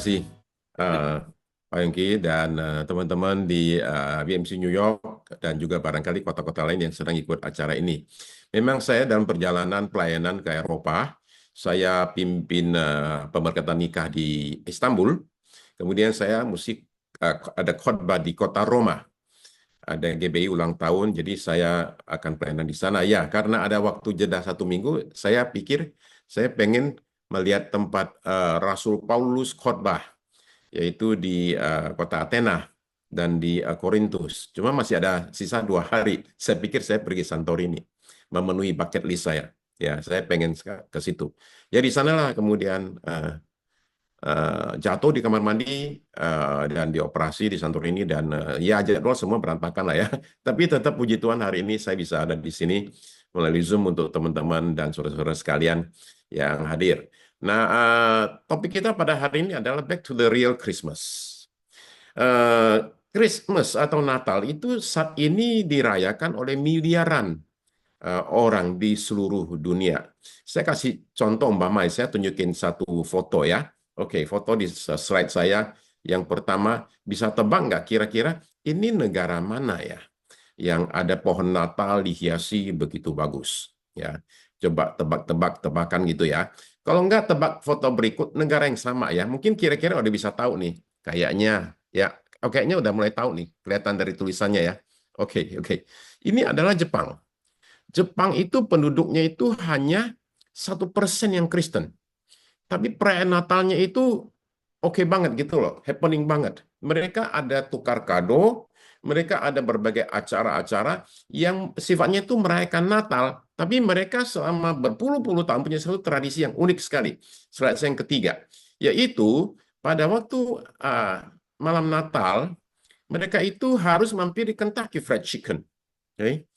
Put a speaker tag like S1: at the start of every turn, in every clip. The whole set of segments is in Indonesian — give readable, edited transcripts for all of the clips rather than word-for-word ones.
S1: kasih eh, Pak Yongki dan teman-teman di BMC New York dan juga barangkali kota-kota lain yang sedang ikut acara ini. Memang saya dalam perjalanan pelayanan ke Eropa, saya pimpin pemberkatan nikah di Istanbul, kemudian saya ada khotbah di kota Roma, ada GBI ulang tahun, jadi saya akan pelayanan di sana. Ya, karena ada waktu jeda 1 minggu, saya pikir saya pengen melihat tempat Rasul Paulus khotbah, yaitu di kota Athena dan di Korintus. Cuma masih ada sisa 2 hari. Saya pikir saya pergi Santorini, memenuhi bucket list saya. Ya, saya pengen ke situ. Ya, di sanalah kemudian jatuh di kamar mandi dan dioperasi di Santorini dan ya jadwal semua berantakan lah ya. Tapi tetap puji Tuhan hari ini saya bisa ada di sini melalui Zoom untuk teman-teman dan saudara-saudara sekalian yang hadir. Nah, topik kita pada hari ini adalah Back to the Real Christmas. Eh, Christmas atau Natal itu saat ini dirayakan oleh miliaran orang di seluruh dunia. Saya kasih contoh umpama, saya tunjukin satu foto ya. Oke, foto di slide saya. Yang pertama, bisa tebak nggak kira-kira ini negara mana ya yang ada pohon Natal dihiasi begitu bagus? Ya, coba tebak-tebakan gitu ya. Kalau nggak tebak foto berikut negara yang sama ya, mungkin kira-kira udah bisa tahu nih. Kayaknya ya, kayaknya udah mulai tahu nih, kelihatan dari tulisannya ya. Oke, oke. Ini adalah Jepang. Jepang itu penduduknya itu hanya 1% yang Kristen. Tapi perayaan Natalnya itu oke banget gitu loh, happening banget. Mereka ada tukar kado, mereka ada berbagai acara-acara yang sifatnya itu merayakan Natal, tapi mereka selama berpuluh-puluh tahun punya satu tradisi yang unik sekali. Slide yang ketiga, yaitu pada waktu uh, malam Natal, mereka itu harus mampir di Kentucky Fried Chicken. Oke.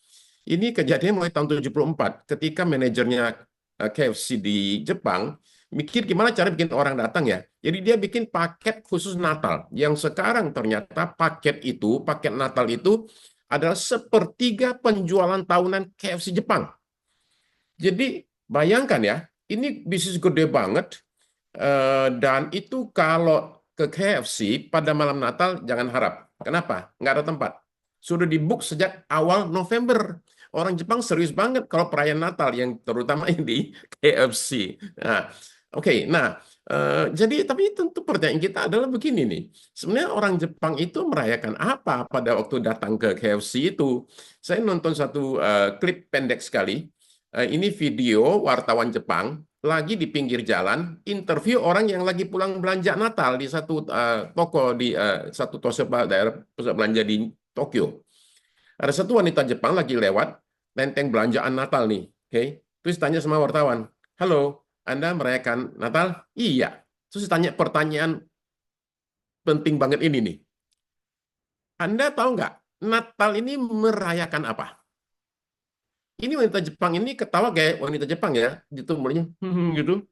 S1: Ini kejadian mulai tahun 74 ketika manajernya KFC di Jepang mikir gimana cara bikin orang datang ya. Jadi dia bikin paket khusus Natal yang sekarang ternyata paket Natal itu adalah sepertiga penjualan tahunan KFC Jepang. Jadi bayangkan ya, ini bisnis gede banget dan itu kalau ke KFC pada malam Natal jangan harap. Kenapa? Nggak ada tempat. Sudah dibook sejak awal November. Orang Jepang serius banget kalau perayaan Natal yang terutama di KFC. Nah, oke. Nah, jadi tapi tentu pertanyaan kita adalah begini nih. Sebenarnya orang Jepang itu merayakan apa pada waktu datang ke KFC itu? Saya nonton satu klip pendek sekali. Ini video wartawan Jepang lagi di pinggir jalan interview orang yang lagi pulang belanja Natal di satu toko di satu daerah pusat belanja di Tokyo. Ada satu wanita Jepang lagi lewat tenteng belanjaan Natal nih, oke? Terus tanya sama wartawan, "Halo, Anda merayakan Natal?" "Iya." Terus tanya pertanyaan penting banget ini nih. "Anda tahu nggak Natal ini merayakan apa?" Ini wanita Jepang ini ketawa kayak wanita Jepang ya, gitu mulanya gitu.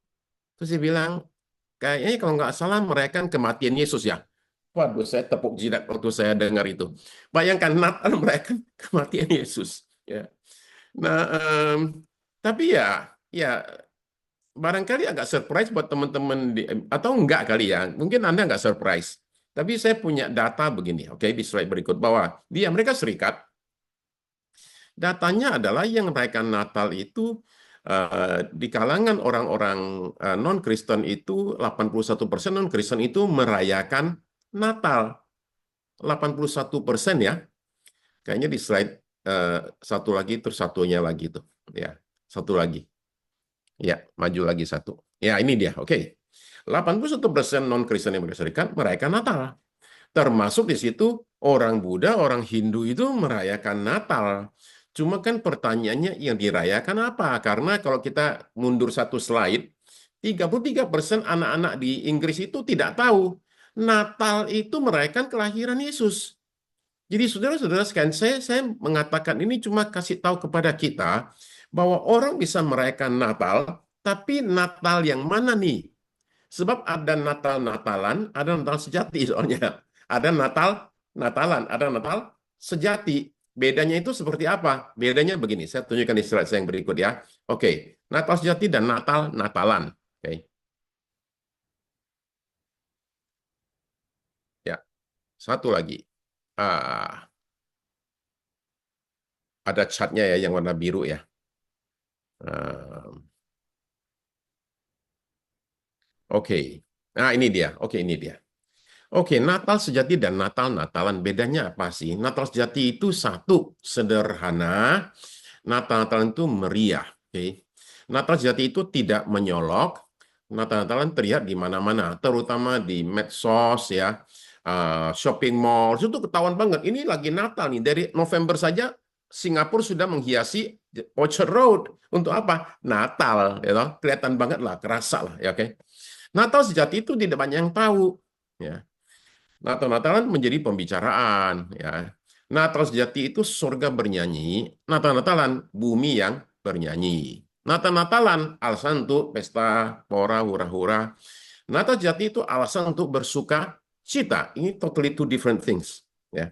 S1: Terus dia bilang, kayaknya kalau nggak salah merayakan kematian Yesus ya. Waduh, saya tepuk jidat waktu saya dengar itu. Bayangkan Natal merayakan kematian Yesus. Ya. Nah, tapi ya barangkali agak surprise buat teman-teman atau enggak kali ya. Mungkin Anda nggak surprise. Tapi saya punya data begini, oke, di slide berikut bahwa di Amerika Serikat datanya adalah yang merayakan Natal itu di kalangan orang-orang non-Kristen itu 81% non-Kristen itu merayakan Natal. 81% ya. Kayaknya di slide satu lagi terus satunya lagi tuh. Ya, satu lagi. Ya, maju lagi satu. Ya, ini dia. Oke. 81% non-Kristen yang Amerika Serikat merayakan Natal. Termasuk di situ orang Buddha, orang Hindu itu merayakan Natal. Cuma kan pertanyaannya yang dirayakan apa? Karena kalau kita mundur satu slide, 33% anak-anak di Inggris itu tidak tahu Natal itu merayakan kelahiran Yesus. Jadi saudara-saudara sekalian, saya mengatakan ini cuma kasih tahu kepada kita bahwa orang bisa merayakan Natal, tapi Natal yang mana nih? Sebab ada Natal-Natalan, ada Natal sejati soalnya. Ada Natal-Natalan, ada Natal sejati. Bedanya itu seperti apa? Bedanya begini, saya tunjukkan di slide saya yang berikut ya. Oke, Natal sejati dan Natal-Natalan. Oke. Satu lagi. Ah, ada catnya ya yang warna biru ya. Ah, oke. Nah, ini dia. Oke, ini dia. Oke, Natal sejati dan Natal-Natalan bedanya apa sih? Natal sejati itu satu, sederhana. Natal-Natalan itu meriah. Oke. Natal sejati itu tidak menyolok. Natal-Natalan terlihat di mana-mana, terutama di medsos ya, shopping mall. Itu ketahuan banget. Ini lagi Natal nih. Dari November saja Singapura sudah menghiasi Orchard Road. Untuk apa? Natal, ya toh. Kelihatan banget lah, kerasa lah, ya oke. Natal sejati itu tidak banyak yang tahu, ya. Natal-Natalan menjadi pembicaraan, ya. Natal sejati itu surga bernyanyi, Natal-Natalan bumi yang bernyanyi. Natal-Natalan alasan untuk pesta, pora, hura-hura. Natal sejati itu alasan untuk bersuka cita. Ini totally two different things, ya.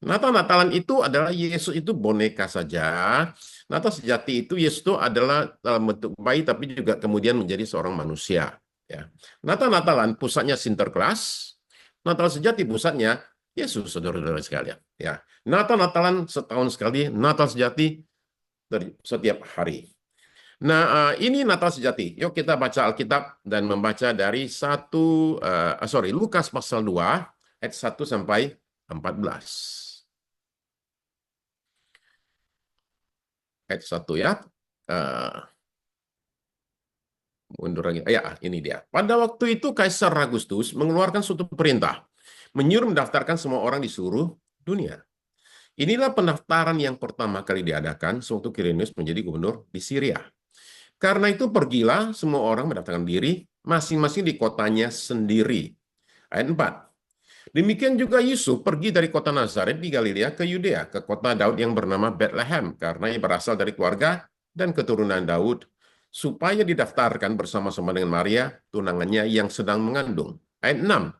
S1: Natal-Natalan itu adalah Yesus itu boneka saja. Natal sejati itu Yesus itu adalah dalam bentuk bayi tapi juga kemudian menjadi seorang manusia. Ya. Natal-Natalan pusatnya Sinterklas. Natal sejati pusatnya Yesus, saudara-saudara sekalian. Ya. Natal-Natalan setahun sekali, Natal sejati setiap hari. Nah, ini Natal sejati. Yuk kita baca Alkitab dan membaca dari Lukas pasal 2 ayat 1 sampai 14. Ayat 1 ya. Eh, mundur lagi. Ya, ini dia. Pada waktu itu Kaisar Agustus mengeluarkan suatu perintah, menyuruh mendaftarkan semua orang di seluruh dunia. Inilah pendaftaran yang pertama kali diadakan sewaktu Quirinius menjadi gubernur di Syria. Karena itu pergilah semua orang mendaftarkan diri masing-masing di kotanya sendiri. Ayat 4. Demikian juga Yusuf pergi dari kota Nazaret di Galilea ke Yudea, ke kota Daud yang bernama Bethlehem, karena ia berasal dari keluarga dan keturunan Daud, supaya didaftarkan bersama-sama dengan Maria, tunangannya yang sedang mengandung. Ayat 6.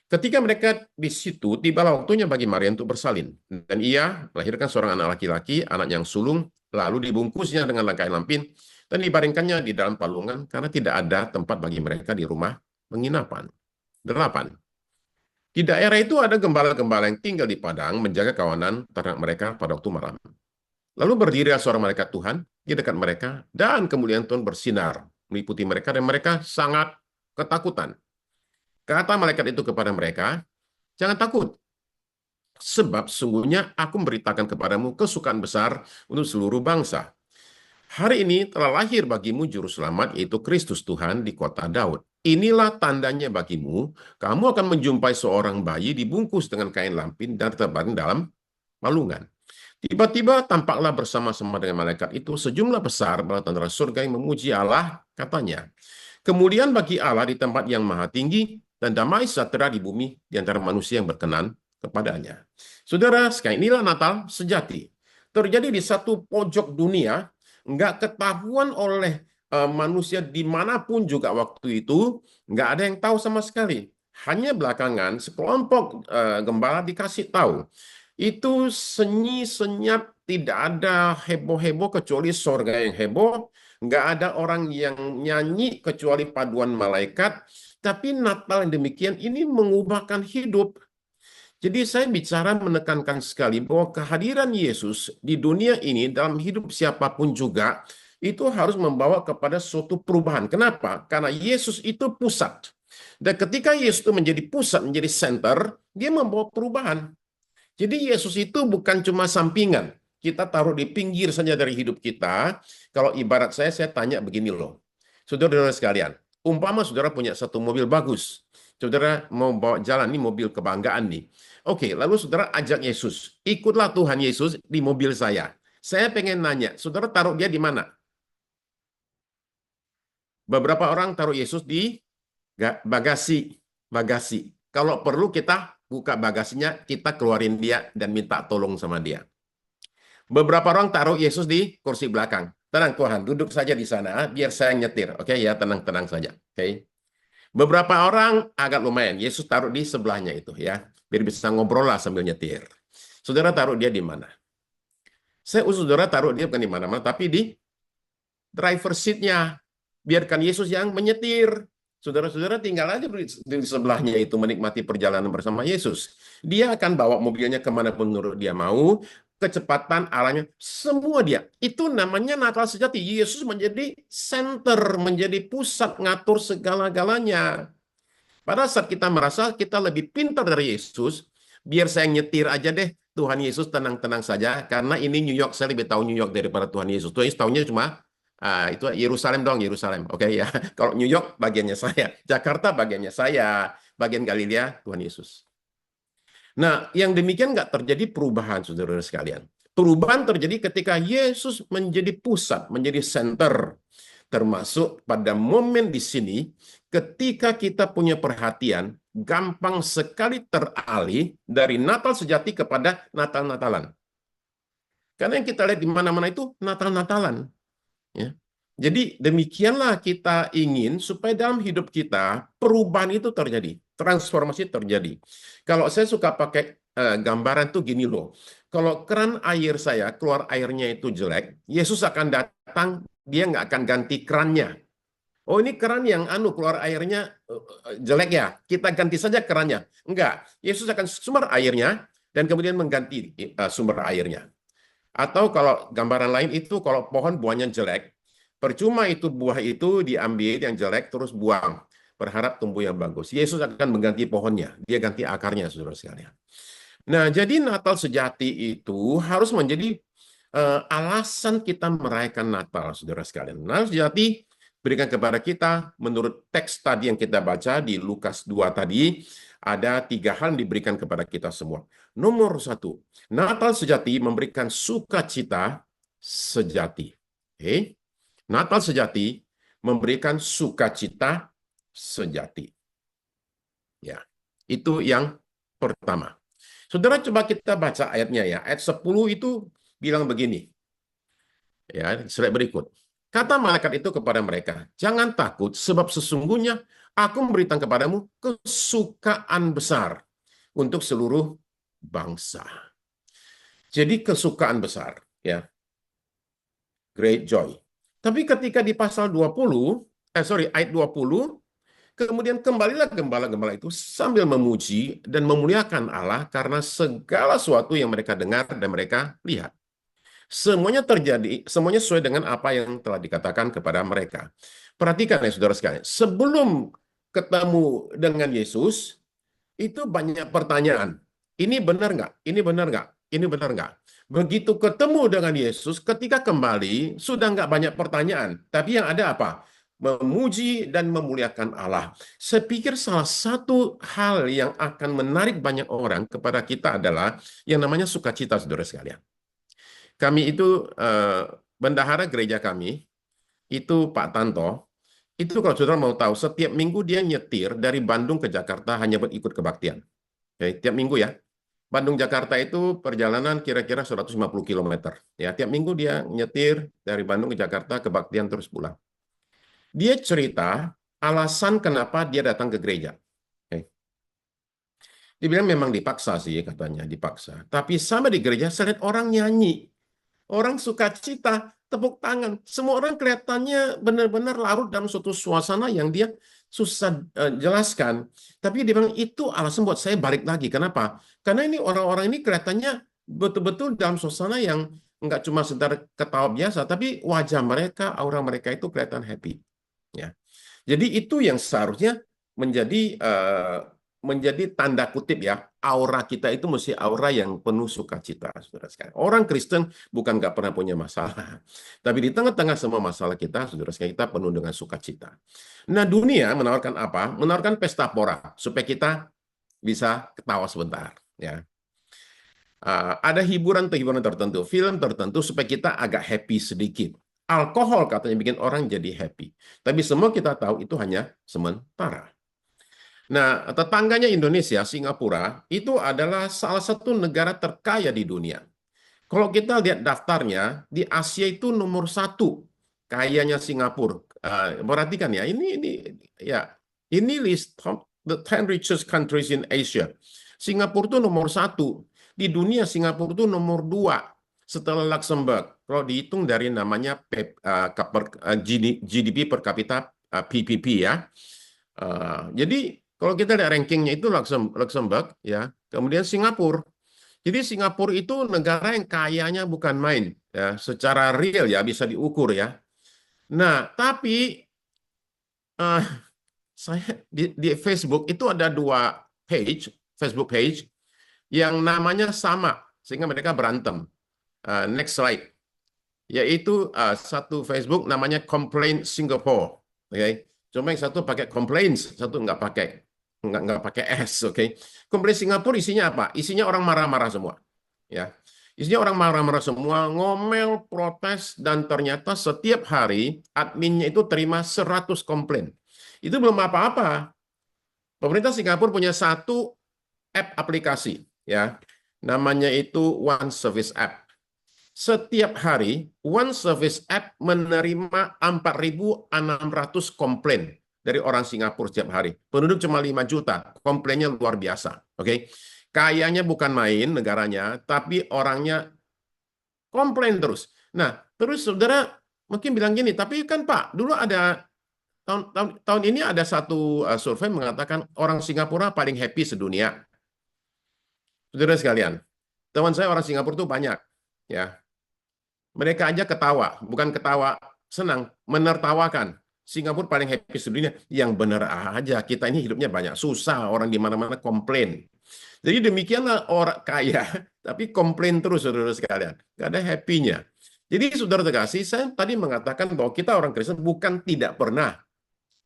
S1: Ketika mereka di situ, tibalah waktunya bagi Maria untuk bersalin. Dan ia melahirkan seorang anak laki-laki, anak yang sulung, lalu dibungkusnya dengan kain lampin, dan dibaringkannya di dalam palungan, karena tidak ada tempat bagi mereka di rumah penginapan. 8. Di daerah itu ada gembala-gembala yang tinggal di padang menjaga kawanan ternak mereka pada waktu malam. Lalu berdiri seorang malaikat Tuhan di dekat mereka dan kemuliaan Tuhan bersinar meliputi mereka dan mereka sangat ketakutan. Kata malaikat itu kepada mereka, "Jangan takut, sebab sungguhnya aku memberitakan kepadamu kesukaan besar untuk seluruh bangsa. Hari ini telah lahir bagimu juru selamat, yaitu Kristus Tuhan di kota Daud. Inilah tandanya bagimu, kamu akan menjumpai seorang bayi dibungkus dengan kain lampin dan terbaring dalam palungan." Tiba-tiba tampaklah bersama-sama dengan malaikat itu sejumlah besar bala tentara surga yang memuji Allah, katanya, "Kemuliaan bagi Allah di tempat yang maha tinggi, dan damai sejahtera di bumi di antara manusia yang berkenan kepadanya." Saudara, sekali inilah Natal sejati. Terjadi di satu pojok dunia, nggak ketahuan oleh manusia dimanapun juga waktu itu, nggak ada yang tahu sama sekali. Hanya belakangan sekelompok gembala dikasih tahu. Itu senyi senyap, tidak ada heboh-heboh kecuali sorga yang heboh, nggak ada orang yang nyanyi kecuali paduan malaikat. Tapi Natal yang demikian ini mengubahkan hidup. Jadi saya bicara menekankan sekali bahwa kehadiran Yesus di dunia ini dalam hidup siapapun juga itu harus membawa kepada suatu perubahan. Kenapa? Karena Yesus itu pusat. Dan ketika Yesus itu menjadi pusat, menjadi center, dia membawa perubahan. Jadi Yesus itu bukan cuma sampingan. Kita taruh di pinggir saja dari hidup kita. Kalau ibarat saya tanya begini loh. Saudara-saudara sekalian, umpama saudara punya satu mobil bagus. Saudara mau bawa jalan, nih mobil kebanggaan nih. Oke, lalu saudara ajak Yesus. Ikutlah Tuhan Yesus di mobil saya. Saya pengen nanya, saudara taruh dia di mana? Beberapa orang taruh Yesus di bagasi. Bagasi. Kalau perlu kita buka bagasinya, kita keluarin dia dan minta tolong sama dia. Beberapa orang taruh Yesus di kursi belakang. Tenang Tuhan, duduk saja di sana, biar saya nyetir. Oke ya, tenang-tenang saja. Oke. Beberapa orang agak lumayan, Yesus taruh di sebelahnya itu ya, biar bisa ngobrol lah sambil nyetir. Saudara taruh dia di mana? Saya usul saudara taruh dia bukan di mana-mana, tapi di driver seat-nya. Biarkan Yesus yang menyetir. Saudara-saudara tinggal aja di sebelahnya itu menikmati perjalanan bersama Yesus. Dia akan bawa mobilnya kemanapun menurut dia mau, kecepatan, arahnya, semua dia. Itu namanya Natal sejati. Yesus menjadi center, menjadi pusat ngatur segala-galanya. Pada saat kita merasa kita lebih pintar dari Yesus, biar saya nyetir aja deh, Tuhan Yesus tenang-tenang saja, karena ini New York, saya lebih tahu New York daripada Tuhan Yesus. Tuhan Yesus tahunya cuma itu Yerusalem dong, Yerusalem. Oke ya. Kalau New York bagiannya saya, Jakarta bagiannya saya, bagian Galilea Tuhan Yesus. Nah, yang demikian nggak terjadi perubahan, saudara sekalian. Perubahan terjadi ketika Yesus menjadi pusat, menjadi center. Termasuk pada momen di sini, ketika kita punya perhatian, gampang sekali teralih dari Natal sejati kepada Natal-Natalan. Karena yang kita lihat di mana-mana itu Natal-Natalan. Ya. Jadi demikianlah kita ingin supaya dalam hidup kita perubahan itu terjadi, transformasi terjadi. Kalau saya suka pakai gambaran tuh gini loh, kalau keran air saya keluar airnya itu jelek, Yesus akan datang, dia nggak akan ganti kerannya. Oh ini keran yang keluar airnya jelek ya, kita ganti saja kerannya. Enggak, Yesus akan sumber airnya dan kemudian mengganti sumber airnya. Atau kalau gambaran lain itu kalau pohon buahnya jelek, percuma itu buah itu diambil yang jelek terus buang, berharap tumbuh yang bagus. Yesus akan mengganti pohonnya, dia ganti akarnya, saudara sekalian. Nah, jadi Natal sejati itu harus menjadi alasan kita merayakan Natal, saudara sekalian. Natal sejati berikan kepada kita, menurut teks tadi yang kita baca di Lukas 2 tadi, ada 3 hal yang diberikan kepada kita semua. Nomor 1, Natal sejati memberikan sukacita sejati. Oke? Natal sejati memberikan sukacita sejati. Ya, itu yang pertama. Saudara, coba kita baca ayatnya ya. Ayat 10 itu bilang begini. Ya, slide berikut. Kata malaikat itu kepada mereka, "Jangan takut, sebab sesungguhnya aku memberikan kepadamu kesukaan besar untuk seluruh bangsa." Jadi kesukaan besar, ya. Great joy. Tapi ketika di pasal 20, ayat 20, kemudian kembalilah gembala-gembala itu sambil memuji dan memuliakan Allah karena segala sesuatu yang mereka dengar dan mereka lihat. Semuanya terjadi, semuanya sesuai dengan apa yang telah dikatakan kepada mereka. Perhatikan ya saudara sekalian, sebelum ketemu dengan Yesus, itu banyak pertanyaan. Ini benar nggak? Ini benar nggak? Ini benar nggak? Begitu ketemu dengan Yesus, ketika kembali, sudah nggak banyak pertanyaan. Tapi yang ada apa? Memuji dan memuliakan Allah. Saya pikir salah satu hal yang akan menarik banyak orang kepada kita adalah yang namanya sukacita, saudara sekalian. Kami itu, bendahara gereja kami, itu Pak Tanto, itu kalau saudara mau tahu, setiap minggu dia nyetir dari Bandung ke Jakarta hanya buat ikut kebaktian. Oke, tiap minggu ya. Bandung-Jakarta itu perjalanan kira-kira 150 km. Ya, tiap minggu dia nyetir dari Bandung ke Jakarta, kebaktian terus pulang. Dia cerita alasan kenapa dia datang ke gereja. Oke. Dia bilang memang dipaksa sih, katanya, dipaksa. Tapi sama di gereja, saya lihat orang nyanyi. Orang sukacita, tepuk tangan. Semua orang kelihatannya benar-benar larut dalam suatu suasana yang dia susah jelaskan. Tapi dia bilang itu alasan buat saya balik lagi. Kenapa? Karena ini orang-orang ini kelihatannya betul-betul dalam suasana yang nggak cuma sekedar ketawa biasa, tapi wajah mereka, aura mereka itu kelihatan happy. Ya. Jadi itu yang seharusnya menjadi tanda kutip ya, aura kita itu mesti aura yang penuh sukacita, saudara sekalian. Orang Kristen bukan nggak pernah punya masalah, tapi di tengah-tengah semua masalah kita, saudara sekalian, kita penuh dengan sukacita. Nah, dunia menawarkan apa? Menawarkan pesta pora supaya kita bisa ketawa sebentar, ya. Ada hiburan tertentu, film tertentu supaya kita agak happy sedikit. Alkohol katanya bikin orang jadi happy, tapi semua kita tahu itu hanya sementara. Nah, tetangganya Indonesia, Singapura, itu adalah salah satu negara terkaya di dunia. Kalau kita lihat daftarnya, di Asia itu nomor 1, kayanya Singapura. Perhatikan ya, ini list the 10 richest countries in Asia. Singapura itu nomor 1. Di dunia, Singapura itu nomor 2 setelah Luxembourg. Kalau dihitung dari namanya GDP per kapita, PPP ya. Jadi kalau kita lihat rankingnya itu Luxembourg, ya, kemudian Singapura. Jadi Singapura itu negara yang kayanya bukan main, ya, secara real ya bisa diukur ya. Nah, tapi eh, saya di Facebook itu ada dua Facebook page yang namanya sama, sehingga mereka berantem. Next slide. Yaitu satu Facebook namanya Complain Singapore. Oke. Cuma yang satu pakai complaints, satu nggak pakai S. Oke. Complain Singapura isinya apa? Isinya orang marah-marah semua. Ya. Isinya orang marah-marah semua, ngomel, protes, dan ternyata setiap hari adminnya itu terima 100 komplain. Itu belum apa-apa. Pemerintah Singapura punya satu aplikasi, ya, namanya itu One Service App. Setiap hari, One Service App menerima 4.600 komplain dari orang Singapura setiap hari. Penduduk cuma 5 juta, komplainnya luar biasa. Oke, kayaknya bukan main negaranya, tapi orangnya komplain terus. Nah, terus saudara mungkin bilang gini, tapi kan Pak, dulu ada tahun ini ada satu survei mengatakan orang Singapura paling happy sedunia. Saudara sekalian, teman saya orang Singapura itu banyak, ya. Mereka aja ketawa, bukan ketawa senang, menertawakan. Singapura paling happy sedunia. Yang benar aja, kita ini hidupnya banyak susah, orang di mana-mana komplain. Jadi demikianlah orang kaya, tapi komplain terus, saudara sekalian. Gak ada happy-nya. Jadi saudara terkasih, saya tadi mengatakan bahwa kita orang Kristen bukan tidak pernah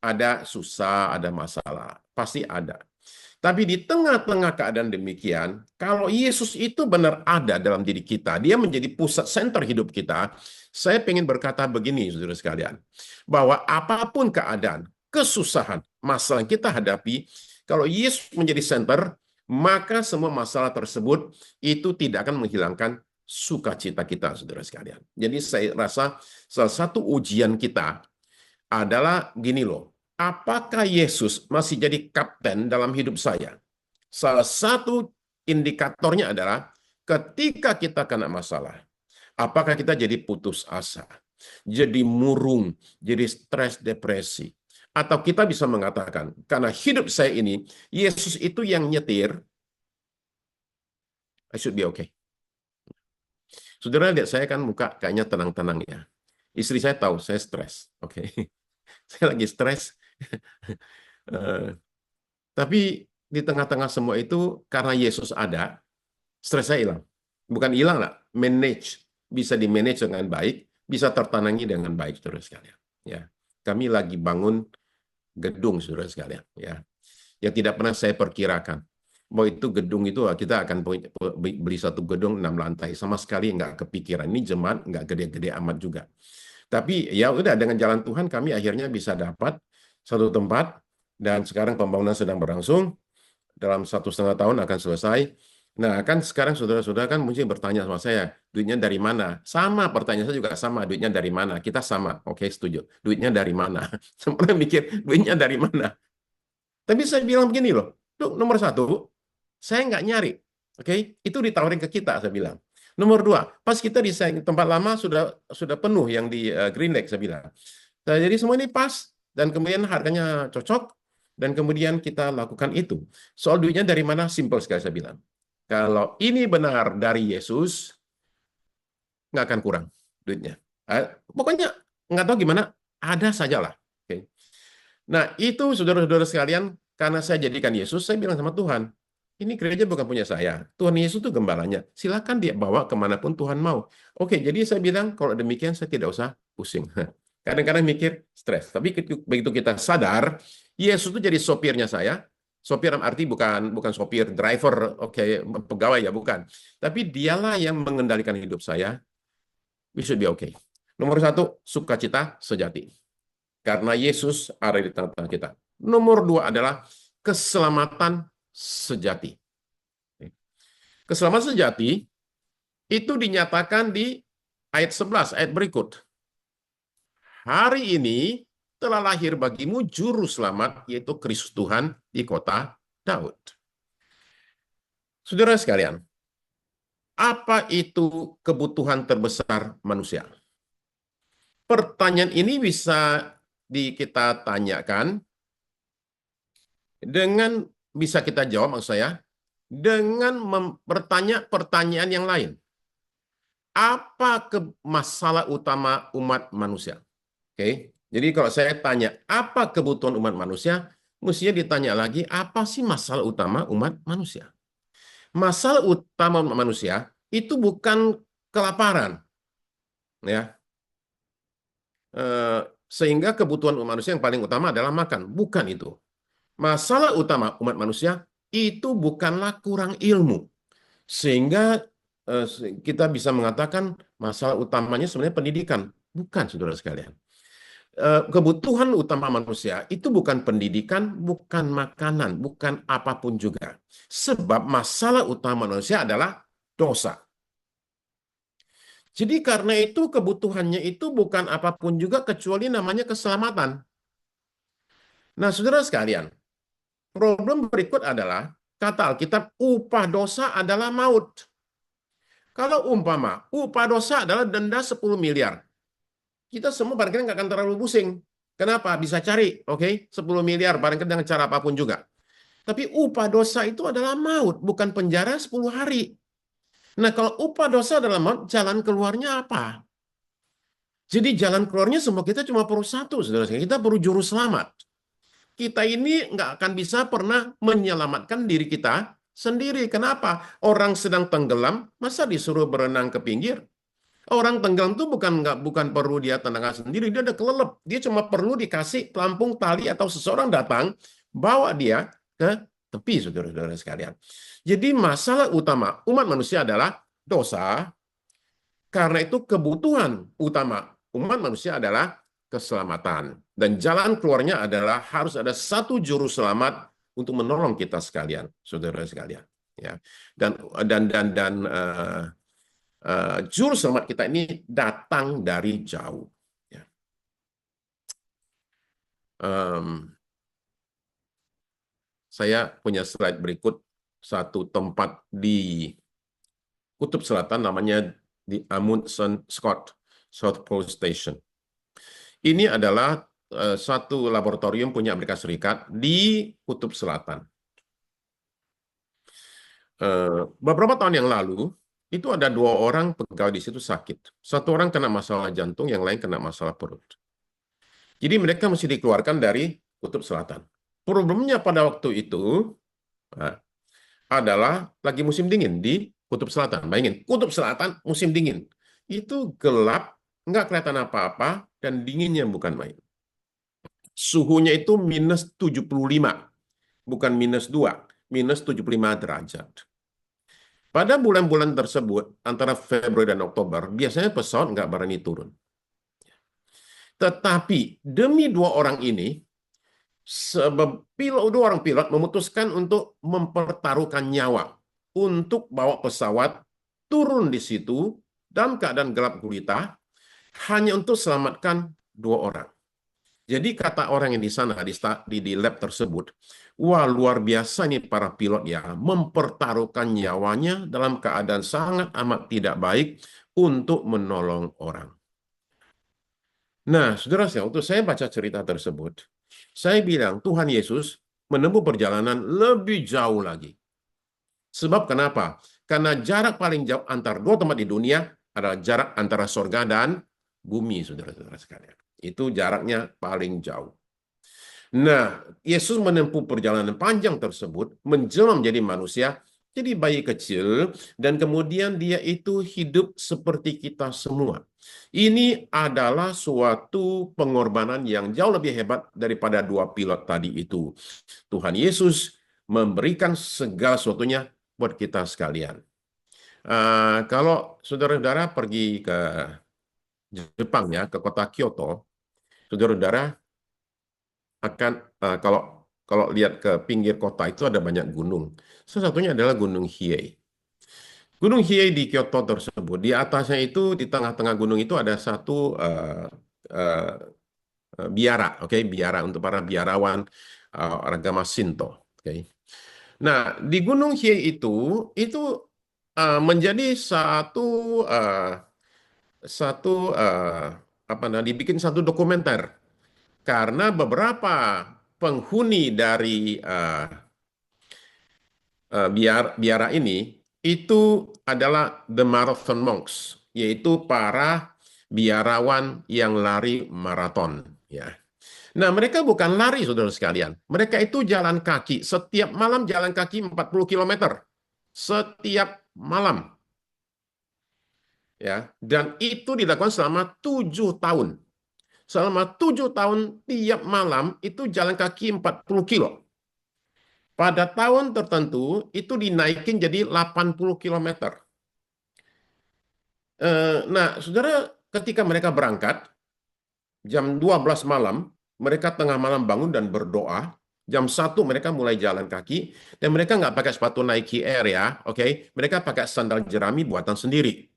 S1: ada susah, ada masalah. Pasti ada. Tapi di tengah-tengah keadaan demikian, kalau Yesus itu benar ada dalam diri kita, dia menjadi pusat center hidup kita, saya ingin berkata begini, saudara sekalian, bahwa apapun keadaan, kesusahan, masalah yang kita hadapi, kalau Yesus menjadi center, maka semua masalah tersebut itu tidak akan menghilangkan sukacita kita, saudara sekalian. Jadi saya rasa salah satu ujian kita adalah gini loh, apakah Yesus masih jadi kapten dalam hidup saya? Salah satu indikatornya adalah ketika kita kena masalah, apakah kita jadi putus asa, jadi murung, jadi stres, depresi, atau kita bisa mengatakan, karena hidup saya ini, Yesus itu yang nyetir, I should be okay. Saudara lihat saya kan muka kayaknya tenang-tenang ya. Istri saya tahu saya stres, oke. Saya lagi stres. Tapi di tengah-tengah semua itu, karena Yesus ada, stres saya hilang. Bukan hilang lah, bisa di-manage dengan baik, bisa tertanangi dengan baik, saudara sekalian. Ya, kami lagi bangun gedung, saudara sekalian. Ya, yang tidak pernah saya perkirakan. Bahwa itu gedung itu kita akan beli satu gedung 6 lantai, sama sekali nggak kepikiran. Ini jemaat nggak gede-gede amat juga. Tapi ya udah, dengan jalan Tuhan kami akhirnya bisa dapat satu tempat, dan sekarang pembangunan sedang berlangsung. Dalam 1,5 tahun akan selesai. Nah, kan sekarang saudara-saudara kan mungkin bertanya sama saya, duitnya dari mana? Sama, pertanyaan saya juga sama, duitnya dari mana? Kita sama, oke, setuju. Duitnya dari mana? Semua mikir, duitnya dari mana? Tapi saya bilang begini loh, nomor satu, saya nggak nyari. Oke, itu ditawarin ke kita, saya bilang. Nomor dua, pas kita di tempat lama sudah penuh yang di Green Lake, saya bilang. Nah, jadi semua ini pas, dan kemudian harganya cocok, dan kemudian kita lakukan itu. Soal duitnya dari mana? Simple sekali saya bilang. Kalau ini benar dari Yesus, nggak akan kurang duitnya. Pokoknya nggak tahu gimana, ada sajalah. Oke. Nah, itu saudara-saudara sekalian, karena saya jadikan Yesus, saya bilang sama Tuhan, ini gereja bukan punya saya. Tuhan Yesus itu gembalanya. Silakan dia bawa kemanapun Tuhan mau. Oke, jadi saya bilang, kalau demikian saya tidak usah pusing. Kadang-kadang mikir stres. Tapi begitu kita sadar, Yesus itu jadi sopirnya saya. Sopir arti bukan sopir driver, oke, pegawai ya, bukan. Tapi dialah yang mengendalikan hidup saya. We should be okay. Nomor satu, sukacita sejati. Karena Yesus ada di tengah-tengah kita. Nomor dua adalah keselamatan sejati. Keselamatan sejati itu dinyatakan di ayat 11, ayat berikut. Hari ini telah lahir bagimu juru selamat, yaitu Kristus Tuhan di kota Daud. Saudara sekalian, apa itu kebutuhan terbesar manusia? Pertanyaan ini bisa kita tanyakan Dengan bisa kita jawab maksud saya dengan bertanya pertanyaan yang lain. Apa masalah utama umat manusia? Oke. Jadi kalau saya tanya apa kebutuhan umat manusia, mestinya ditanya lagi apa sih masalah utama umat manusia? Masalah utama umat manusia itu bukan kelaparan, ya. Eh, Sehingga kebutuhan umat manusia yang paling utama adalah makan, bukan itu. Masalah utama umat manusia itu bukanlah kurang ilmu, sehingga eh, kita bisa mengatakan masalah utamanya sebenarnya pendidikan, bukan, saudara sekalian. Kebutuhan utama manusia itu bukan pendidikan, bukan makanan, bukan apapun juga. Sebab masalah utama manusia adalah dosa. Jadi karena itu kebutuhannya itu bukan apapun juga kecuali namanya keselamatan. Nah, saudara sekalian, problem berikut adalah kata Alkitab, upah dosa adalah maut. Kalau umpama upah dosa adalah denda 10 miliar, kita semua barangkali nggak akan terlalu pusing. Kenapa? Bisa cari, oke, 10 miliar barangkali dengan cara apapun juga. Tapi upah dosa itu adalah maut, bukan penjara 10 hari. Nah, kalau upah dosa adalah maut, jalan keluarnya apa? Jadi jalan keluarnya semua kita cuma perlu satu, saudara. Kita perlu juru selamat. Kita ini nggak akan bisa pernah menyelamatkan diri kita sendiri. Kenapa? Orang sedang tenggelam, masa disuruh berenang ke pinggir? Orang tenggelam itu bukan perlu dia tenangkan sendiri, dia ada kelelep. Dia cuma perlu dikasih pelampung tali atau seseorang datang bawa dia ke tepi, saudara-saudara sekalian. Jadi masalah utama umat manusia adalah dosa, karena itu kebutuhan utama umat manusia adalah keselamatan. Dan jalan keluarnya adalah harus ada satu juru selamat untuk menolong kita sekalian, saudara sekalian. Ya, dan juru selamat kita ini datang dari jauh. Ya. Saya punya slide berikut, satu tempat di Kutub Selatan namanya di Amundsen Scott South Pole Station. Ini adalah satu laboratorium punya Amerika Serikat di Kutub Selatan. Beberapa tahun yang lalu, itu ada 2 orang pegawai di situ sakit. Satu orang kena masalah jantung, yang lain kena masalah perut. Jadi mereka mesti dikeluarkan dari Kutub Selatan. Problemnya pada waktu itu adalah lagi musim dingin di Kutub Selatan. Bayangin, Kutub Selatan musim dingin. Itu gelap, nggak kelihatan apa-apa, dan dinginnya bukan main. Suhunya itu -75, bukan -2, -75 derajat. Pada bulan-bulan tersebut, antara Februari dan Oktober, biasanya pesawat nggak berani turun. Tetapi demi 2 orang ini, sebab 2 orang pilot memutuskan untuk mempertaruhkan nyawa untuk bawa pesawat turun di situ dalam keadaan gelap gulita hanya untuk selamatkan 2 orang. Jadi kata orang yang di sana di lab tersebut, wah luar biasa nih para pilot ya, mempertaruhkan nyawanya dalam keadaan sangat amat tidak baik untuk menolong orang. Nah, saudara saya, waktu saya baca cerita tersebut, saya bilang Tuhan Yesus menempuh perjalanan lebih jauh lagi. Sebab kenapa? Karena jarak paling jauh antara 2 tempat di dunia adalah jarak antara sorga dan bumi, saudara-saudara sekalian. Itu jaraknya paling jauh. Nah, Yesus menempuh perjalanan panjang tersebut, menjelma menjadi manusia, jadi bayi kecil, dan kemudian dia itu hidup seperti kita semua. Ini adalah suatu pengorbanan yang jauh lebih hebat daripada 2 pilot tadi itu. Tuhan Yesus memberikan segala sesuatunya buat kita sekalian. Kalau saudara-saudara pergi ke Jepang ya, ke kota Kyoto, saudara-saudara akan kalau kalau lihat ke pinggir kota itu ada banyak gunung. Salah satunya adalah Gunung Hiei. Gunung Hiei di Kyoto tersebut, di atasnya itu di tengah-tengah gunung itu ada satu uh, biara, oke, biara untuk para biarawan agama Shinto, oke. Nah, di Gunung Hiei itu menjadi uh, satu apa namanya dibikin satu dokumenter karena beberapa penghuni dari biara ini itu adalah the marathon monks, yaitu para biarawan yang lari maraton. Ya. Nah, mereka bukan lari, saudara sekalian. Mereka itu jalan kaki. Setiap malam jalan kaki 40 kilometer. Setiap malam. Ya. Dan itu dilakukan selama 7 tahun. Selama 7 tahun, tiap malam itu jalan kaki 40 kilo. Pada tahun tertentu, itu dinaikin jadi 80 kilometer. Nah, saudara, ketika mereka berangkat, jam 12 malam, mereka tengah malam bangun dan berdoa. Jam 1 mereka mulai jalan kaki, dan mereka nggak pakai sepatu Nike Air ya, oke? Mereka pakai sandal jerami buatan sendiri.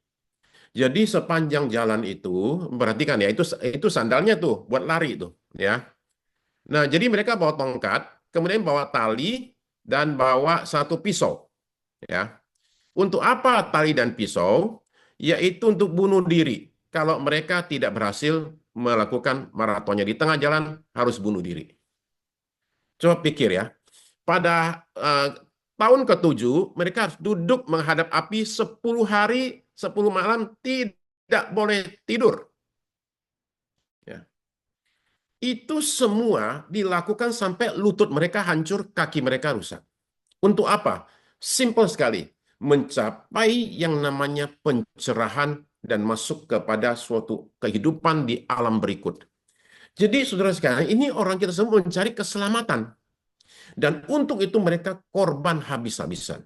S1: Jadi sepanjang jalan itu, perhatikan ya, itu sandalnya tuh buat lari tuh, ya. Nah, jadi mereka bawa tongkat, kemudian bawa tali, dan bawa satu pisau, ya. Untuk apa tali dan pisau? Yaitu untuk bunuh diri. Kalau mereka tidak berhasil melakukan maratonnya di tengah jalan, harus bunuh diri. Coba pikir ya, pada tahun ke-7, mereka harus duduk menghadap api 10 hari, 10 malam, tidak boleh tidur. Ya. Itu semua dilakukan sampai lutut mereka hancur, kaki mereka rusak. Untuk apa? Simple sekali. Mencapai yang namanya pencerahan dan masuk kepada suatu kehidupan di alam berikut. Jadi saudara sekalian, ini orang kita semua mencari keselamatan. Dan untuk itu mereka korban habis-habisan.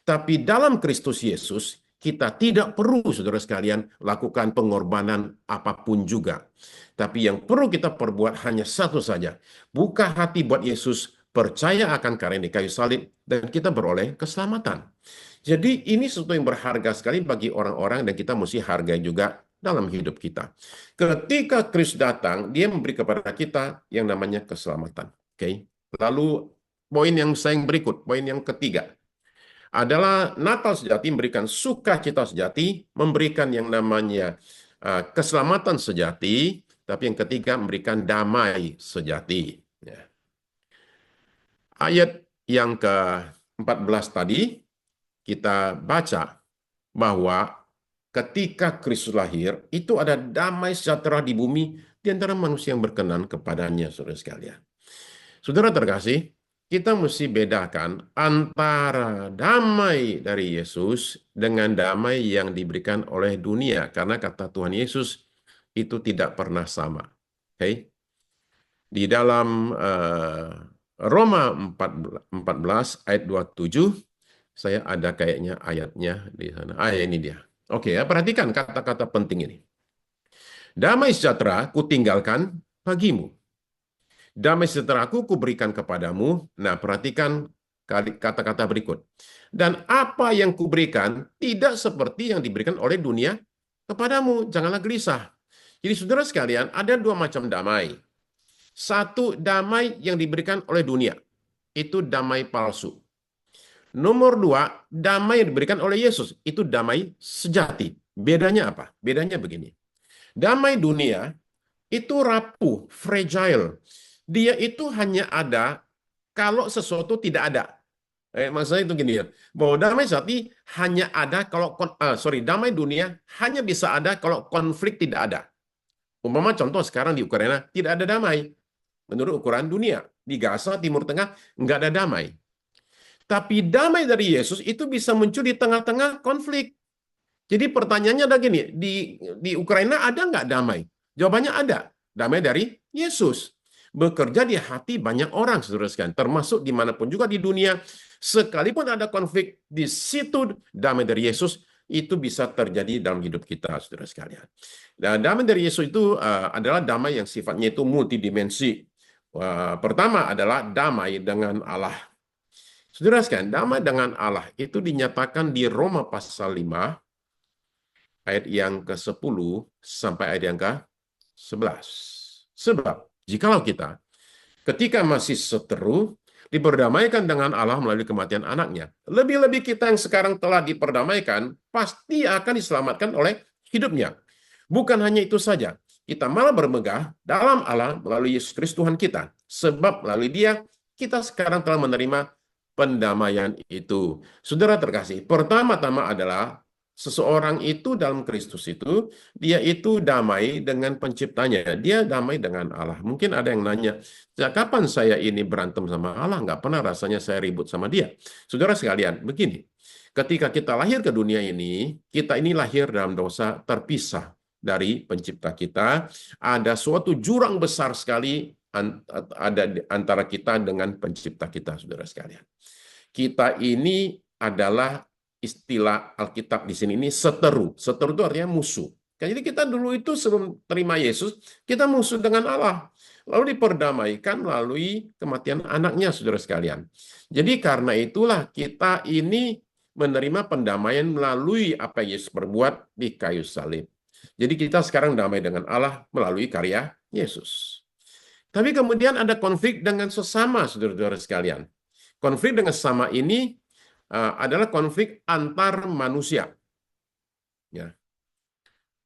S1: Tapi dalam Kristus Yesus, kita tidak perlu, saudara sekalian, lakukan pengorbanan apapun juga. Tapi yang perlu kita perbuat hanya satu saja. Buka hati buat Yesus, percaya akan karya di kayu salib, dan kita beroleh keselamatan. Jadi ini sesuatu yang berharga sekali bagi orang-orang, dan kita mesti hargai juga dalam hidup kita. Ketika Kristus datang, dia memberi kepada kita yang namanya keselamatan. Oke. Lalu poin yang berikut, poin yang ketiga, adalah Natal sejati memberikan sukacita sejati, memberikan yang namanya keselamatan sejati, tapi yang ketiga memberikan damai sejati. Ya. Ayat yang ke-14 tadi, kita baca bahwa ketika Kristus lahir, itu ada damai sejahtera di bumi di antara manusia yang berkenan kepadanya, saudara sekalian. Saudara terkasih, kita mesti bedakan antara damai dari Yesus dengan damai yang diberikan oleh dunia. Karena kata Tuhan Yesus itu tidak pernah sama. Okay? Di dalam Roma 14 ayat 27, saya ada kayaknya ayatnya di sana. Ini dia. Oke ya, perhatikan kata-kata penting ini. Damai sejahtera kutinggalkan bagimu. Damai sejahtera-Ku kuberikan kepadamu. Nah, perhatikan kata-kata berikut. Dan apa yang kuberikan tidak seperti yang diberikan oleh dunia kepadamu. Janganlah gelisah. Jadi saudara sekalian, ada dua macam damai. Satu, damai yang diberikan oleh dunia. Itu damai palsu. Nomor dua, damai yang diberikan oleh Yesus. Itu damai sejati. Bedanya apa? Bedanya begini. Damai dunia itu rapuh, fragile. Dia itu hanya ada kalau sesuatu tidak ada. Maksudnya itu gini ya, bahwa damai sejati hanya ada kalau damai dunia hanya bisa ada kalau konflik tidak ada. Umpama contoh sekarang di Ukraina tidak ada damai. Menurut ukuran dunia, di Gaza, Timur Tengah nggak ada damai. Tapi damai dari Yesus itu bisa muncul di tengah-tengah konflik. Jadi pertanyaannya ada gini, di Ukraina ada nggak damai? Jawabannya ada. Damai dari Yesus. Bekerja di hati banyak orang, saudara sekalian. Termasuk dimanapun juga di dunia. Sekalipun ada konflik, di situ damai dari Yesus itu bisa terjadi dalam hidup kita, saudara sekalian. Dan damai dari Yesus itu adalah damai yang sifatnya itu multidimensi. Pertama adalah damai dengan Allah. Saudara sekalian, damai dengan Allah itu dinyatakan di Roma pasal 5, ayat yang ke-10 sampai ayat yang ke-11. Sebab, jikalau kita ketika masih seteru, diperdamaikan dengan Allah melalui kematian anaknya, lebih-lebih kita yang sekarang telah diperdamaikan, pasti akan diselamatkan oleh hidupnya. Bukan hanya itu saja, kita malah bermegah dalam Allah melalui Yesus Kristus Tuhan kita. Sebab melalui dia, kita sekarang telah menerima pendamaian itu. Saudara terkasih, pertama-tama adalah seseorang itu dalam Kristus itu, dia itu damai dengan penciptanya. Dia damai dengan Allah. Mungkin ada yang nanya, sejak kapan saya ini berantem sama Allah? Nggak pernah rasanya saya ribut sama dia. Saudara sekalian, begini. Ketika kita lahir ke dunia ini, kita ini lahir dalam dosa terpisah dari pencipta kita. Ada suatu jurang besar sekali ada antara kita dengan pencipta kita, saudara sekalian. Kita ini adalah istilah Alkitab di sini ini seteru. Seteru itu artinya musuh. Jadi kita dulu itu sebelum terima Yesus, kita musuh dengan Allah. Lalu diperdamaikan melalui kematian anaknya, saudara sekalian. Jadi karena itulah kita ini menerima pendamaian melalui apa yang Yesus perbuat di kayu salib. Jadi kita sekarang damai dengan Allah melalui karya Yesus. Tapi kemudian ada konflik dengan sesama, saudara-saudara sekalian. Konflik dengan sesama ini adalah konflik antar manusia. Ya.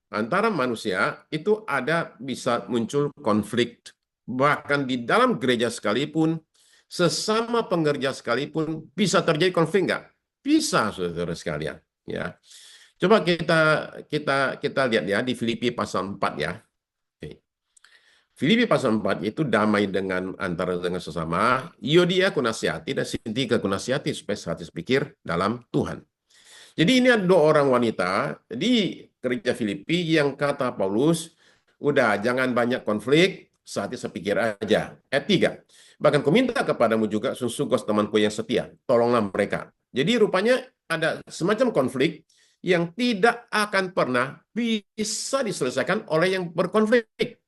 S1: Antara manusia itu ada bisa muncul konflik. Bahkan di dalam gereja sekalipun, sesama pengerja sekalipun bisa terjadi konflik nggak? Bisa, saudara sekalian. Ya. Coba kita lihat ya di Filipi pasal 4 ya. Filipi pasal 4 itu damai dengan antara dengan sesama. Yodia kunasihati dan Sintika kunasihati supaya sehati sepikir dalam Tuhan. Jadi ini ada dua orang wanita di gereja Filipi yang kata Paulus, udah jangan banyak konflik, sehati sepikir aja. Ayat 3. Bahkan kuminta kepadamu juga sungguh temanku yang setia, tolonglah mereka. Jadi rupanya ada semacam konflik yang tidak akan pernah bisa diselesaikan oleh yang berkonflik.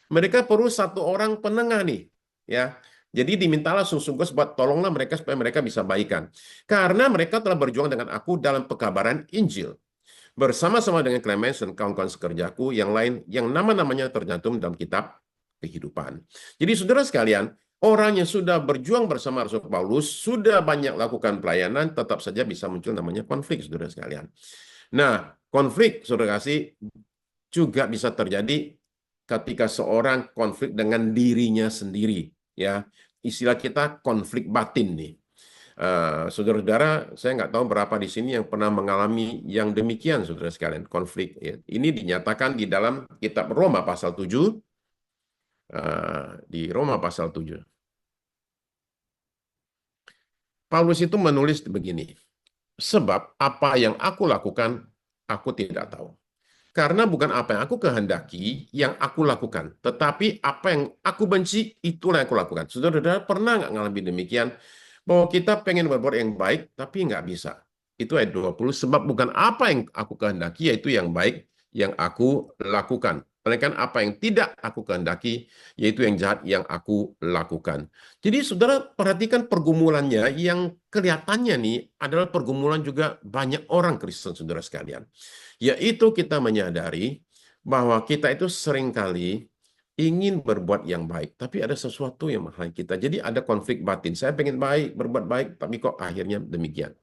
S1: Mereka perlu satu orang penengah nih, ya. Jadi dimintalah sungguh-sungguh buat tolonglah mereka supaya mereka bisa baikan. Karena mereka telah berjuang dengan aku dalam pekabaran Injil. Bersama-sama dengan Clemens dan kawan-kawan sekerjaku yang lain yang nama-namanya tercantum dalam kitab kehidupan. Jadi saudara sekalian, orang yang sudah berjuang bersama Rasul Paulus, sudah banyak lakukan pelayanan, tetap saja bisa muncul namanya konflik, saudara sekalian. Nah, konflik, saudara kasih, juga bisa terjadi ketika seorang konflik dengan dirinya sendiri, ya. Istilah kita konflik batin nih. Saudara-saudara, saya nggak tahu berapa di sini yang pernah mengalami yang demikian, saudara sekalian, konflik. Ya. Ini dinyatakan di dalam kitab Roma pasal 7, di Roma pasal 7. Paulus itu menulis begini, sebab apa yang aku lakukan, aku tidak tahu. Karena bukan apa yang aku kehendaki yang aku lakukan, tetapi apa yang aku benci, itulah yang aku lakukan. Saudara-saudara pernah nggak ngalami demikian? Bahwa kita pengen berbuat yang baik, tapi nggak bisa. Itu ayat 20, sebab bukan apa yang aku kehendaki, yaitu yang baik yang aku lakukan. Melainkan apa yang tidak aku kehendaki, yaitu yang jahat yang aku lakukan. Jadi saudara perhatikan pergumulannya yang kelihatannya nih adalah pergumulan juga banyak orang Kristen, saudara sekalian. Yaitu kita menyadari bahwa kita itu seringkali ingin berbuat yang baik, tapi ada sesuatu yang menghalangi kita. Jadi ada konflik batin. Saya pengen baik, berbuat baik, tapi kok akhirnya demikian.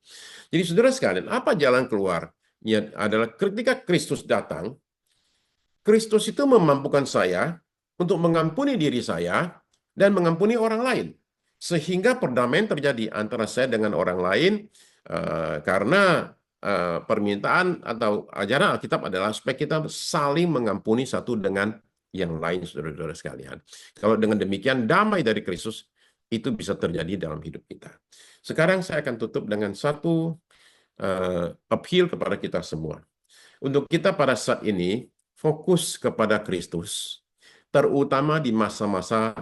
S1: Jadi saudara sekalian, apa jalan keluarnya adalah ketika Kristus datang, Kristus itu memampukan saya untuk mengampuni diri saya dan mengampuni orang lain. Sehingga perdamaian terjadi antara saya dengan orang lain karena permintaan atau ajaran Alkitab adalah supaya kita saling mengampuni satu dengan yang lain, saudara-saudara sekalian. Kalau dengan demikian damai dari Kristus itu bisa terjadi dalam hidup kita. Sekarang saya akan tutup dengan satu appeal kepada kita semua. Untuk kita pada saat ini fokus kepada Kristus, terutama di masa-masa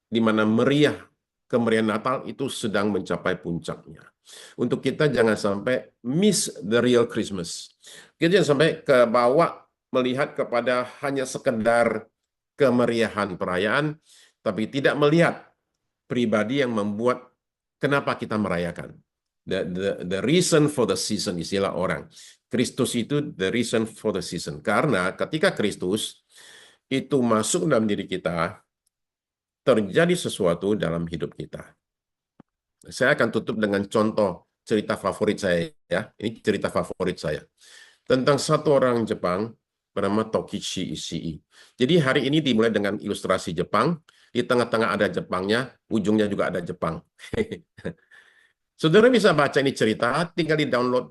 S1: di mana kemeriahan Natal itu sedang mencapai puncaknya. Untuk kita jangan sampai miss the real Christmas. Kita jangan sampai ke bawah melihat kepada hanya sekedar kemeriahan perayaan, tapi tidak melihat pribadi yang membuat kenapa kita merayakan. The reason for the season, istilah orang. Kristus itu the reason for the season. Karena ketika Kristus itu masuk dalam diri kita, terjadi sesuatu dalam hidup kita. Saya akan tutup dengan contoh cerita favorit saya, ya. Ini cerita favorit saya. Tentang satu orang Jepang bernama Tokichi Ishii. Jadi hari ini dimulai dengan ilustrasi Jepang, di tengah-tengah ada Jepangnya, ujungnya juga ada Jepang. Saudara bisa baca ini cerita, tinggal di-download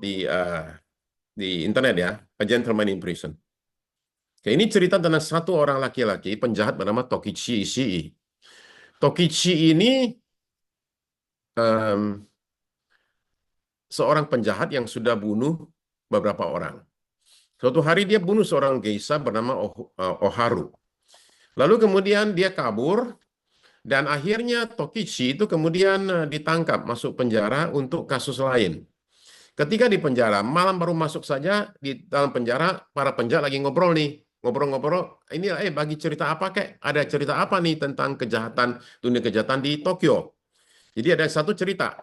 S1: di internet ya, A Gentleman in Prison. Oke, ini cerita tentang satu orang laki-laki penjahat bernama Tokichi Ishii. Tokichi ini em, seorang penjahat yang sudah bunuh beberapa orang. Suatu hari dia bunuh seorang geisha bernama Oharu. Lalu kemudian dia kabur dan akhirnya Tokichi itu kemudian ditangkap masuk penjara untuk kasus lain. Ketika di penjara, malam baru masuk saja di dalam penjara, para penjahat lagi ngobrol nih. Ngobrol-ngobrol, ini bagi cerita apa kek? Ada cerita apa nih tentang kejahatan, dunia kejahatan di Tokyo? Jadi ada satu cerita.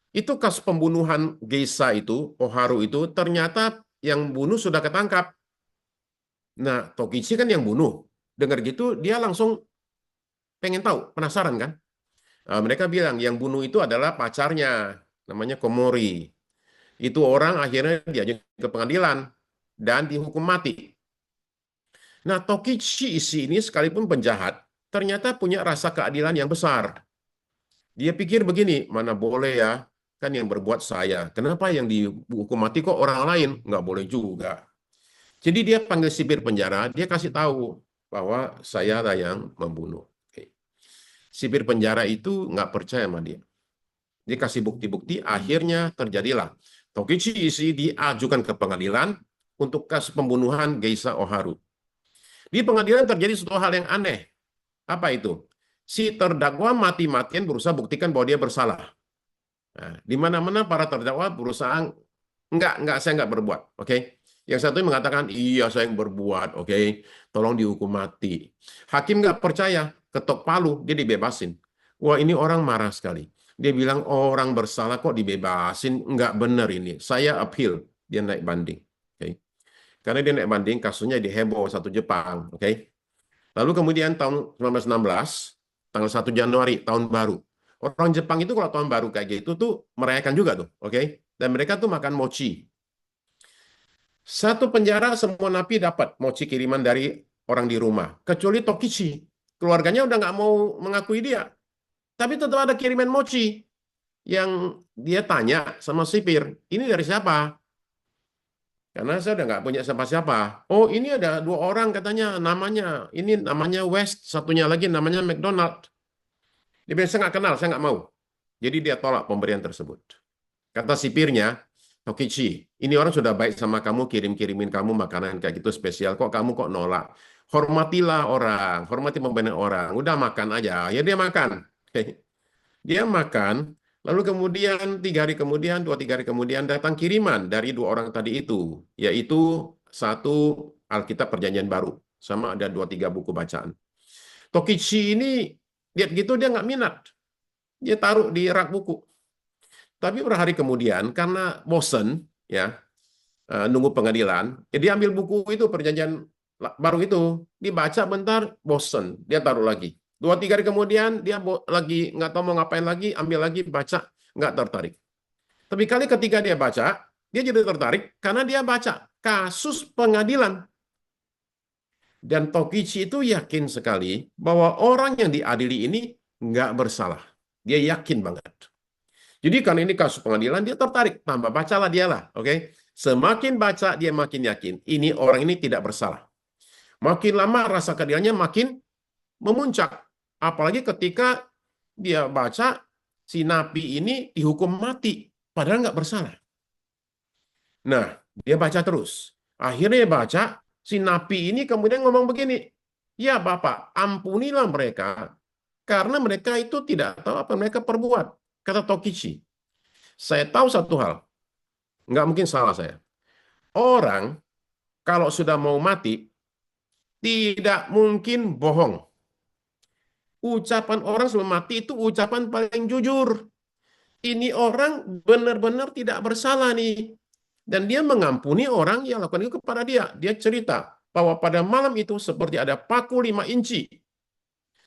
S1: Itu kasus pembunuhan geisha itu, Oharu itu, ternyata yang bunuh sudah ketangkap. Nah, Tokichi kan yang bunuh. Dengar gitu, dia langsung pengen tahu, penasaran kan? Mereka bilang yang bunuh itu adalah pacarnya, namanya Komori. Itu orang akhirnya diajukan ke pengadilan dan dihukum mati. Nah, Tokichi Ishii ini sekalipun penjahat, ternyata punya rasa keadilan yang besar. Dia pikir begini, mana boleh ya, kan yang berbuat saya. Kenapa yang dihukum mati kok orang lain? Nggak boleh juga. Jadi dia panggil sipir penjara, dia kasih tahu bahwa saya lah yang membunuh. Oke. Sipir penjara itu nggak percaya sama dia. Dia kasih bukti-bukti, akhirnya terjadilah. Tokichi Ishii diajukan ke pengadilan untuk kasus pembunuhan Geisha Oharu. Di pengadilan terjadi suatu hal yang aneh. Apa itu? Si terdakwa mati-matian berusaha buktikan bahwa dia bersalah. Nah, di mana-mana para terdakwa berusaha enggak, saya enggak berbuat, oke? Yang satu mengatakan, iya saya yang berbuat, oke? Tolong dihukum mati. Hakim enggak percaya, ketok palu, dia dibebasin. Wah, ini orang marah sekali. Dia bilang, orang bersalah kok dibebasin, enggak benar ini. Saya appeal, dia naik banding, oke? Karena dia naik banding, kasusnya diheboh satu Jepang, oke? Lalu kemudian tahun 1916, tanggal 1 Januari, tahun baru. Orang Jepang itu kalau tahun baru kayak gitu tuh merayakan juga tuh, oke? Dan mereka tuh makan mochi. Satu penjara semua napi dapat mochi kiriman dari orang di rumah, kecuali Tokichi. Keluarganya udah nggak mau mengakui dia. Tapi tetap ada kiriman mochi yang dia tanya sama sipir, ini dari siapa? Karena saya udah nggak punya siapa-siapa. Oh, ini ada dua orang katanya namanya. Ini namanya West, satunya lagi namanya McDonald. Dia bilang, saya nggak kenal, saya nggak mau. Jadi dia tolak pemberian tersebut. Kata sipirnya, Tokichi, ini orang sudah baik sama kamu, kirim-kirimin kamu makanan kayak gitu spesial. Kok kamu kok nolak? Hormatilah orang, hormati pemberian orang. Udah makan aja. Ya dia makan. Dia makan, lalu kemudian 3 hari kemudian, 2-3 hari kemudian datang kiriman dari dua orang tadi itu, yaitu satu Alkitab Perjanjian Baru, sama ada 2-3 buku bacaan. Tokichi ini lihat gitu dia nggak minat, dia taruh di rak buku. Tapi beberapa hari kemudian karena bosen ya nunggu pengadilan, ya dia ambil buku itu Perjanjian Baru itu, dibaca bentar, bosen, dia taruh lagi. 2-3 hari kemudian dia lagi nggak tahu mau ngapain lagi, ambil lagi baca, nggak tertarik. Tapi kali ketika dia baca, dia jadi tertarik karena dia baca kasus pengadilan. Dan Tokichi itu yakin sekali bahwa orang yang diadili ini nggak bersalah. Dia yakin banget. Jadi karena ini kasus pengadilan, dia tertarik. Tambah bacalah dialah, oke? Semakin baca, dia makin yakin. Ini orang ini tidak bersalah. Makin lama rasa keadilannya makin memuncak. Apalagi ketika dia baca si napi ini dihukum mati, padahal nggak bersalah. Nah, dia baca terus. Akhirnya dia baca, si napi ini kemudian ngomong begini, ya Bapak, ampunilah mereka, karena mereka itu tidak tahu apa mereka perbuat. Kata Tokichi, saya tahu satu hal, nggak mungkin salah saya. Orang kalau sudah mau mati, tidak mungkin bohong. Ucapan orang sebelum mati itu ucapan paling jujur. Ini orang benar-benar tidak bersalah nih. Dan dia mengampuni orang yang lakukan itu kepada dia. Dia cerita bahwa pada malam itu seperti ada paku 5 inci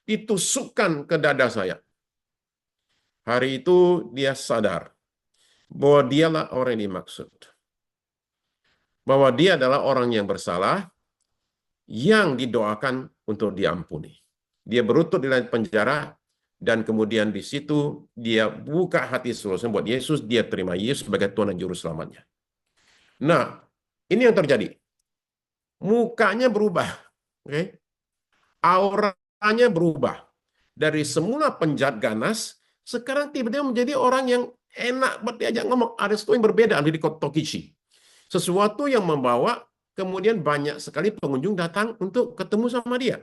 S1: ditusukkan ke dada saya. Hari itu dia sadar bahwa dialah orang yang dimaksud. Bahwa dia adalah orang yang bersalah yang didoakan untuk diampuni. Dia berlutut di dalam penjara, dan kemudian di situ dia buka hati seluruhnya buat Yesus, dia terima Yesus sebagai Tuhan dan Juru Selamatnya. Nah, ini yang terjadi. Mukanya berubah, oke? Auranya berubah. Dari semula penjahat ganas, sekarang tiba-tiba menjadi orang yang enak buat diajak ngomong. Ada sesuatu yang berbeda dari Tokichi. Sesuatu yang membawa kemudian banyak sekali pengunjung datang untuk ketemu sama dia.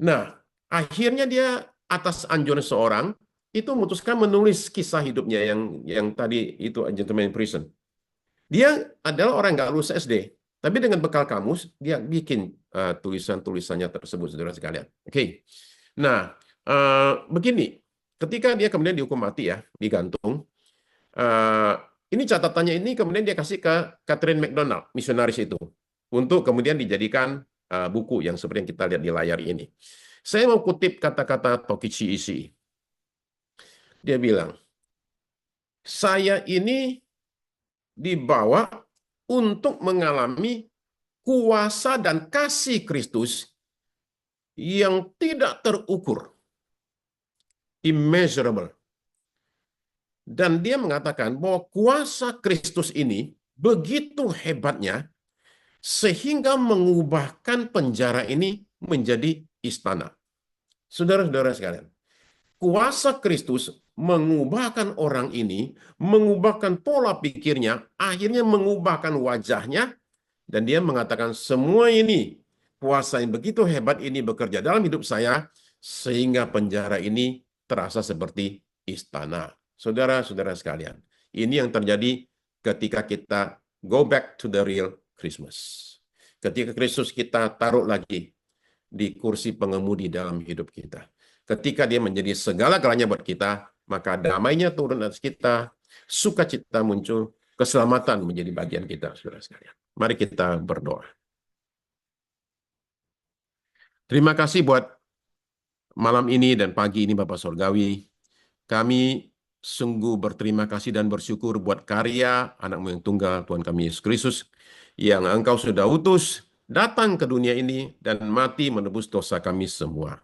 S1: Nah, akhirnya dia atas anjuran seorang itu memutuskan menulis kisah hidupnya yang tadi itu Gentleman in Prison. Dia adalah orang nggak lulus SD, tapi dengan bekal kamus dia bikin tulisan-tulisannya tersebut, saudara sekalian. Oke. Nah, begini, ketika dia kemudian dihukum mati ya, digantung. eh, ini catatannya ini kemudian dia kasih ke Catherine McDonald, misionaris itu, untuk kemudian dijadikan buku yang seperti yang kita lihat di layar ini. Saya mau kutip kata-kata Tokichi Ishii. Dia bilang, saya ini dibawa untuk mengalami kuasa dan kasih Kristus yang tidak terukur, immeasurable. Dan dia mengatakan bahwa kuasa Kristus ini begitu hebatnya sehingga mengubahkan penjara ini menjadi istana. Saudara-saudara sekalian, kuasa Kristus mengubahkan orang ini, mengubahkan pola pikirnya, akhirnya mengubahkan wajahnya, dan dia mengatakan semua ini, kuasa yang begitu hebat ini bekerja dalam hidup saya, sehingga penjara ini terasa seperti istana. Saudara-saudara sekalian, ini yang terjadi ketika kita go back to the real Christmas. Ketika Kristus kita taruh lagi di kursi pengemudi dalam hidup kita. Ketika dia menjadi segala-galanya buat kita, maka damainya turun atas kita, sukacita muncul, keselamatan menjadi bagian kita, saudara sekalian. Mari kita berdoa. Terima kasih buat malam ini dan pagi ini Bapak Sorgawi. Kami sungguh berterima kasih dan bersyukur buat karya anak-Mu yang tunggal, Tuhan kami Yesus Kristus, yang Engkau sudah utus datang ke dunia ini dan mati menebus dosa kami semua.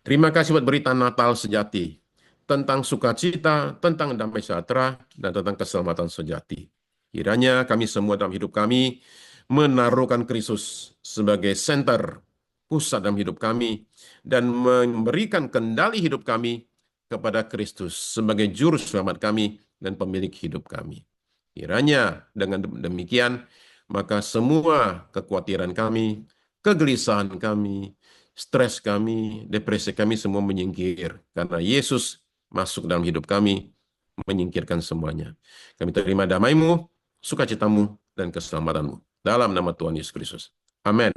S1: Terima kasih buat berita Natal sejati, tentang sukacita, tentang damai sejahtera, dan tentang keselamatan sejati. Kiranya kami semua dalam hidup kami menaruhkan Kristus sebagai center, pusat dalam hidup kami, dan memberikan kendali hidup kami kepada Kristus sebagai juru selamat kami dan pemilik hidup kami. Kiranya dengan demikian, maka semua kekhawatiran kami, kegelisahan kami, stres kami, depresi kami semua menyingkir. Karena Yesus masuk dalam hidup kami, menyingkirkan semuanya. Kami terima damai-Mu, sukacitamu, dan keselamatanmu. Dalam nama Tuhan Yesus Kristus. Amin.